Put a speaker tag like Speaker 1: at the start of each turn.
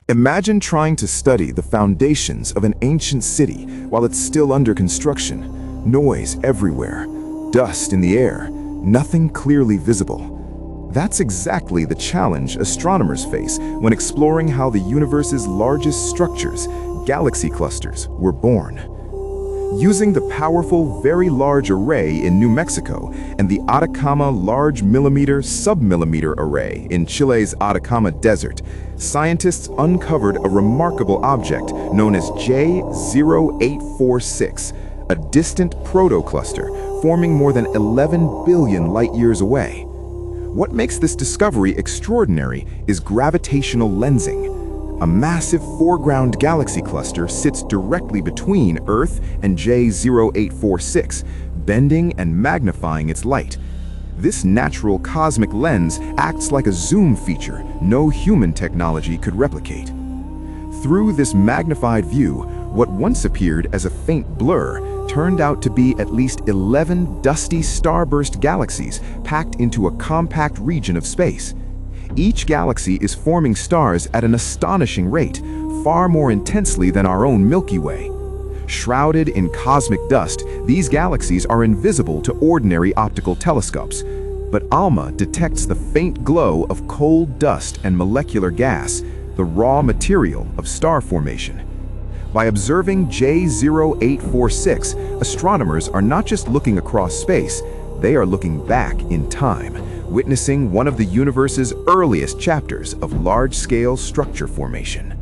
Speaker 1: Imagine trying to study the foundations of an ancient city while it's still under construction. Noise everywhere, dust in the air, nothing clearly visible. That's exactly the challenge astronomers face when exploring how the universe's largest structures, galaxy clusters, were born. Using the powerful Very Large Array in New Mexico and the Atacama Large Millimeter Submillimeter Array in Chile's Atacama Desert, scientists uncovered a remarkable object known as J0846, a distant protocluster forming more than 11 billion light-years away. What makes this discovery extraordinary is gravitational lensing. A massive foreground galaxy cluster sits directly between Earth and J0846, bending and magnifying its light. This natural cosmic lens acts like a zoom feature no human technology could replicate. Through this magnified view, what once appeared as a faint blur turned out to be at least 11 dusty starburst galaxies packed into a compact region of space. Each galaxy is forming stars at an astonishing rate, far more intensely than our own Milky Way. Shrouded in cosmic dust, these galaxies are invisible to ordinary optical telescopes. But ALMA detects the faint glow of cold dust and molecular gas, the raw material of star formation. By observing J0846, astronomers are not just looking across space, they are looking back in time, witnessing one of the universe's earliest chapters of large-scale structure formation.